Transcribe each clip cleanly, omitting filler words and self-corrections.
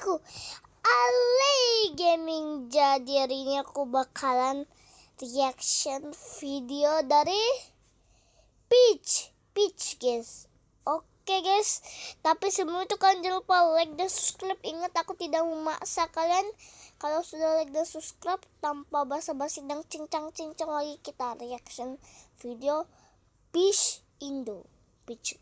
aku Ale Gaming. Jadi hari ini aku bakalan reaction video dari Peach guys. Oke guys, tapi sebelum itu kalian jangan lupa like dan subscribe. Ingat, aku tidak memaksa kalian. Kalau sudah like dan subscribe, tanpa basa-basi dan cincang-cincang lagi, kita reaction video Peach Indo. Peach.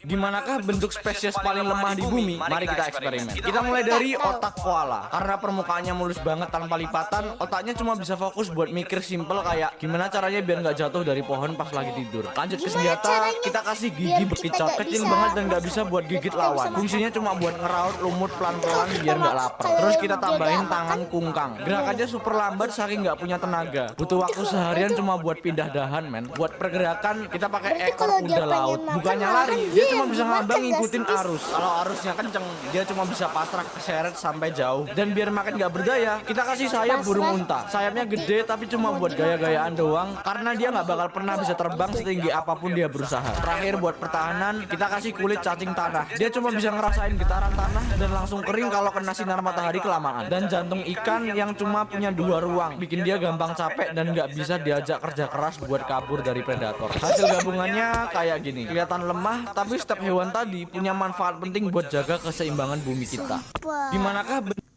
Gimanakah bentuk spesies paling lemah di bumi? Mari kita eksperimen. Kita mulai dari otak koala. Karena permukaannya mulus banget tanpa lipatan, otaknya cuma bisa fokus buat mikir simple kayak gimana caranya biar nggak jatuh dari pohon pas lagi tidur. Lanjut ke senjata, kita kasih gigi bekicot kecil banget dan nggak bisa buat gigit lawan. Fungsinya cuma buat ngeraut lumut pelan-pelan biar nggak lapar. Terus kita tambahin tangan kungkang. Gerakannya super lambat saking nggak punya tenaga. Butuh waktu seharian cuma buat pindah dahan, men. Buat pergerakan kita pakai ekor kuda laut. Bukannya lari, dia cuma bisa ngabang ngikutin arus. Kalau arusnya kenceng, dia cuma bisa pasrah keseret sampai jauh. Dan biar makin gak berdaya, kita kasih sayap burung unta. Sayapnya gede tapi cuma buat gaya-gayaan doang, karena dia nggak bakal pernah bisa terbang setinggi apapun dia berusaha. Terakhir buat pertahanan, kita kasih kulit cacing tanah. Dia cuma bisa ngerasain getaran tanah dan langsung kering kalau kena sinar matahari kelamaan. Dan jantung ikan yang cuma punya 2 ruang, bikin dia gampang capek dan nggak bisa diajak kerja keras buat kabur dari predator. Hasil gabungannya kayak gini, kelihatan lemah tapi setiap hewan tadi punya manfaat penting buat jaga keseimbangan bumi kita.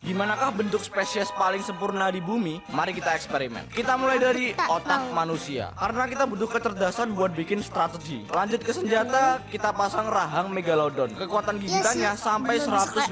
Gimanakah bentuk spesies paling sempurna di bumi? Mari kita eksperimen. Kita mulai dari otak manusia, karena kita butuh kecerdasan buat bikin strategi. Lanjut ke senjata, kita pasang rahang megalodon. Kekuatan gigitannya sampai 180.000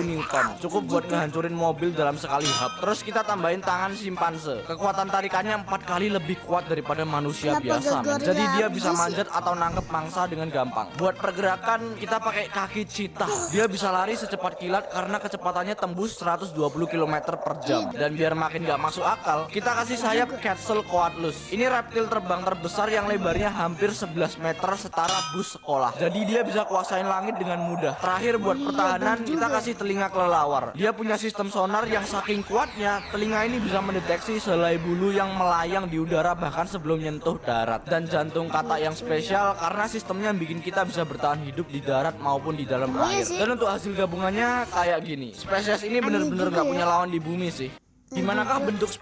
Newton, cukup buat ngehancurin mobil dalam sekali hap. Terus kita tambahin tangan simpanse. Kekuatan tarikannya 4 kali lebih kuat daripada manusia biasa, men. Jadi dia bisa manjat atau nangkep mangsa dengan gampang. Buat pergerakan, kita pakai kaki cheetah. Dia bisa lari secepat kilat karena kecepatannya tembus 120 km per jam. Dan biar makin gak masuk akal, kita kasih sayap Quetzalcoatlus. Ini reptil terbang terbesar yang lebarnya hampir 11 meter, setara bus sekolah. Jadi dia bisa kuasain langit dengan mudah. Terakhir buat pertahanan, kita kasih telinga kelelawar. Dia punya sistem sonar yang saking kuatnya, telinga ini bisa mendeteksi sehelai bulu yang melayang di udara bahkan sebelum nyentuh darat. Dan jantung kata yang spesial karena sistemnya bikin kita bisa bertahan hidup di darat maupun di dalam air. Dan untuk hasil gabungannya kayak gini. Spesies ini bener-bener gak punya lawan di bumi sih. Gimanakah bentuk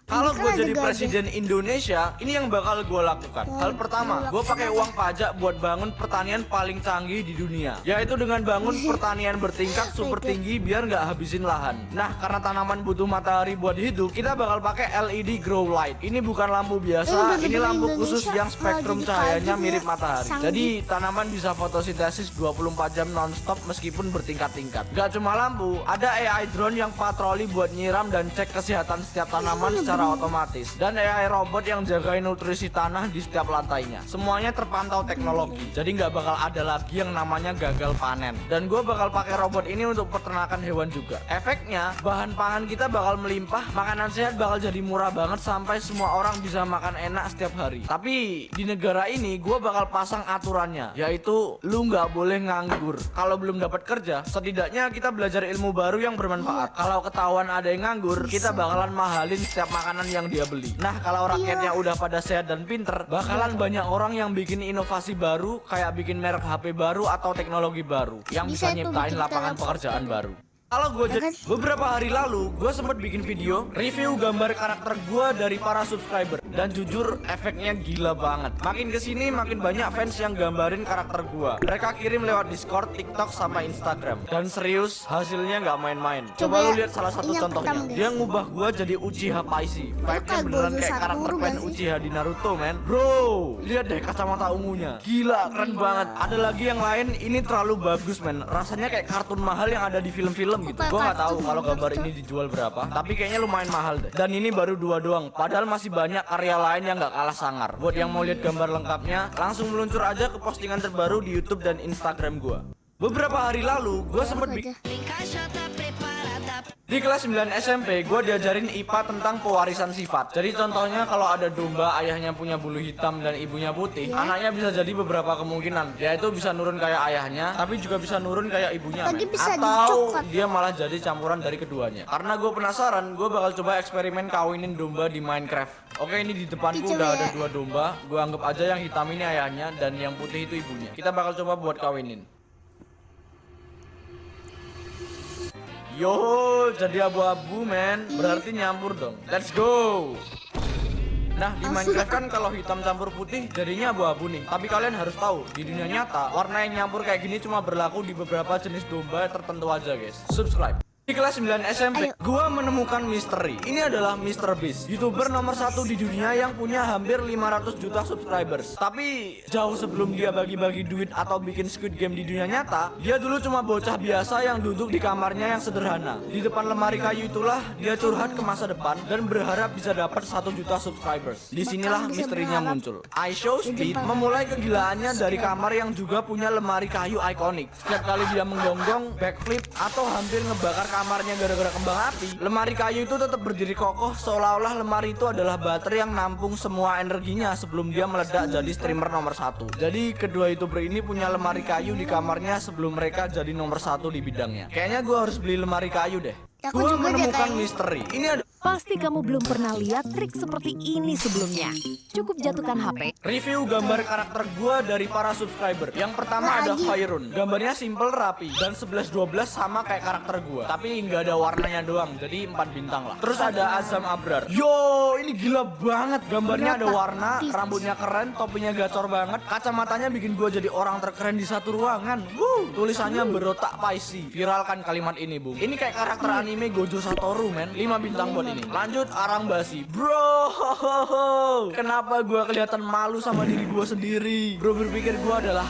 kalau gue jadi presiden Indonesia, ini yang bakal gue lakukan. Hal pertama, gue pakai uang pajak buat bangun pertanian paling canggih di dunia, yaitu dengan bangun pertanian bertingkat super tinggi biar nggak habisin lahan. Nah, karena tanaman butuh matahari buat hidup, kita bakal pakai LED grow light. Ini bukan lampu biasa, ini lampu khusus yang spektrum cahayanya mirip matahari. Jadi tanaman bisa fotosintesis 24 jam nonstop meskipun bertingkat-tingkat. Gak cuma lampu, ada AI drone yang patroli buat nyiram dan cek kesehatan setiap tanaman secara otomatis, dan AI robot yang jagain nutrisi tanah di setiap lantainya. Semuanya terpantau teknologi, jadi nggak bakal ada lagi yang namanya gagal panen. Dan gue bakal pakai robot ini untuk peternakan hewan juga. Efeknya, bahan pangan kita bakal melimpah, makanan sehat bakal jadi murah banget sampai semua orang bisa makan enak setiap hari. Tapi di negara ini gue bakal pasang aturannya, yaitu lu nggak boleh nganggur. Kalau belum dapat kerja, setidaknya kita belajar ilmu baru yang bermanfaat. Kalau ketahuan ada yang nganggur, kita bakalan mahalin setiap makanan yang dia beli. Nah, kalau rakyatnya udah pada sehat dan pinter, bakalan banyak orang yang bikin inovasi baru, kayak bikin merek HP baru atau teknologi baru yang bisa nyiptain lapangan pekerjaan baru. Kalau gue beberapa hari lalu, gue sempet bikin video review gambar karakter gue dari para subscriber, dan jujur efeknya gila banget. Makin kesini makin banyak fans yang gambarin karakter gue. Mereka kirim lewat Discord, TikTok, sama Instagram. Dan serius, hasilnya nggak main-main. Coba lu lihat salah satu contohnya. Dia ngubah gue jadi Uchiha Paisi. Vibe-nya beneran kayak karakter fan Uchiha di Naruto, men. Bro, lihat deh kacamata ungunya. Gila, keren banget. Ada lagi yang lain, ini terlalu bagus, men. Rasanya kayak kartun mahal yang ada di film-film gitu. Gue nggak tahu kalau gambar ini dijual berapa, tapi kayaknya lumayan mahal deh. Dan ini baru 2 doang, padahal masih banyak karya lain yang nggak kalah sangar. Buat yang mau lihat gambar lengkapnya, langsung meluncur aja ke postingan terbaru di YouTube dan Instagram gue. Beberapa hari lalu, gue sempet di kelas 9 SMP, gue diajarin IPA tentang pewarisan sifat. Jadi contohnya kalau ada domba ayahnya punya bulu hitam dan ibunya putih, anaknya bisa jadi beberapa kemungkinan, yaitu bisa nurun kayak ayahnya, tapi juga bisa nurun kayak ibunya, atau dia malah jadi campuran dari keduanya. Karena gue penasaran, gue bakal coba eksperimen kawinin domba di Minecraft. Oke, ini di depanku udah ada 2 domba. Gue anggap aja yang hitam ini ayahnya dan yang putih itu ibunya. Kita bakal coba buat kawinin. Yo, jadi abu-abu men. Berarti nyampur dong. Let's go. Nah, di Minecraft kan kalau hitam campur putih jadinya abu-abu nih. Tapi kalian harus tahu, di dunia nyata warna yang nyampur kayak gini cuma berlaku di beberapa jenis domba tertentu aja, guys. Subscribe. Di kelas 9 SMP, gua menemukan misteri. Ini adalah Mr. Beast, YouTuber nomor 1 di dunia yang punya hampir 500 juta subscribers. Tapi jauh sebelum dia bagi-bagi duit atau bikin Squid Game di dunia nyata, dia dulu cuma bocah biasa yang duduk di kamarnya yang sederhana. Di depan lemari kayu itulah dia curhat ke masa depan dan berharap bisa dapat 1 juta subscribers. Disinilah misterinya muncul. iShowSpeed memulai kegilaannya dari kamar yang juga punya lemari kayu ikonik. Setiap kali dia menggonggong, backflip, atau hampir ngebakar kamarnya gara-gara kembang api, lemari kayu itu tetap berdiri kokoh seolah-olah lemari itu adalah baterai yang nampung semua energinya sebelum dia meledak jadi streamer nomor 1. Jadi kedua YouTuber ini punya lemari kayu di kamarnya sebelum mereka jadi nomor 1 di bidangnya. Kayaknya gue harus beli lemari kayu deh. Gue menemukan misteri. Ini ada Pasti kamu belum pernah lihat trik seperti ini sebelumnya. Cukup jatuhkan HP. review gambar karakter gua dari para subscriber. Yang pertama ada Fairun. Gambarnya simple rapi dan 11-12 sama kayak karakter gua. Tapi nggak ada warnanya doang, jadi 4 bintang lah. Terus ada Azam Abrar. Yo, ini gila banget. Gambarnya ada warna, rambutnya keren, topinya gacor banget. Kacamatanya bikin gua jadi orang terkeren di satu ruangan. Tulisannya berotak Paisi. Viralkan kalimat ini, Bung. Ini kayak karakter anime Gojo Satoru, men. 5 bintang buat ini. Lanjut Arang Basi. Bro, kenapa gua kelihatan malu sama diri gua sendiri? Bro berpikir gua adalah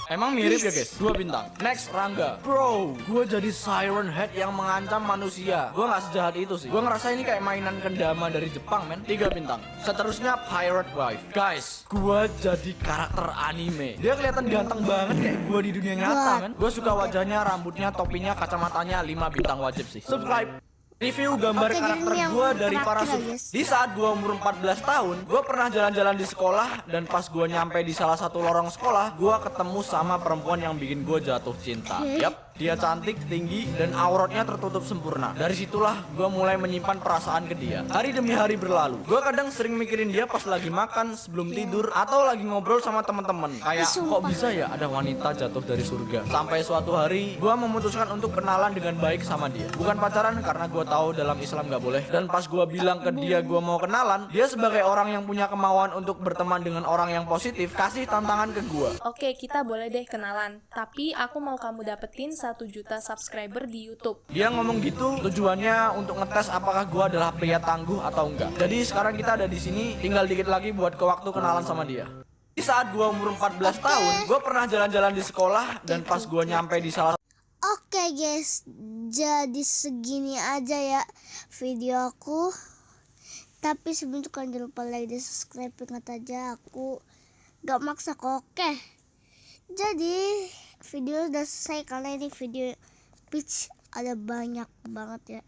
emang mirip ya guys, 2 bintang. Next Rangga. Bro, gua jadi Siren Head yang mengancam manusia. Gua nggak sejahat itu sih. Gua ngerasa ini kayak mainan kendama dari Jepang, men. 3 bintang. Seterusnya Pirate Wife. Guys, gua jadi karakter anime. Dia kelihatan ganteng banget kayak gua di dunia nyata, men. Gua suka wajahnya, rambutnya, topinya, kacamatanya. 5 bintang wajib sih. Subscribe. Review gambar karakter gue dari para Di saat gue umur 14 tahun, gue pernah jalan-jalan di sekolah. Dan pas gue nyampe di salah satu lorong sekolah, gue ketemu sama perempuan yang bikin gue jatuh cinta. Yap, dia cantik, tinggi, dan auratnya tertutup sempurna. Dari situlah gue mulai menyimpan perasaan ke dia. Hari demi hari berlalu, gue kadang sering mikirin dia pas lagi makan, sebelum tidur, atau lagi ngobrol sama teman-teman. Kayak kok bisa ya ada wanita jatuh dari surga. Sampai suatu hari, gue memutuskan untuk kenalan dengan baik sama dia. Bukan pacaran karena gue tahu dalam Islam nggak boleh. Dan pas gue bilang ke dia gue mau kenalan, dia sebagai orang yang punya kemauan untuk berteman dengan orang yang positif, kasih tantangan ke gue. Oke, kita boleh deh kenalan. Tapi aku mau kamu dapetin 1 juta subscriber di YouTube. Dia ngomong gitu tujuannya untuk ngetes apakah gue adalah pria tangguh atau enggak. Jadi sekarang kita ada di sini, tinggal dikit lagi buat ke waktu kenalan sama dia. Di saat gue umur 14 tahun, gue pernah jalan-jalan di sekolah. Dan pas gue nyampe di salah Oke guys, jadi segini aja ya video aku. Tapi sebelum itu kalian jangan lupa like dan subscribe. Ingat aja aku gak maksa kok. Oke, jadi video udah selesai karena ini video Peach ada banyak banget ya.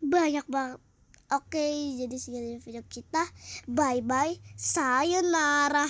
Banyak banget. Oke, jadi segini video kita. Bye bye, sayonara.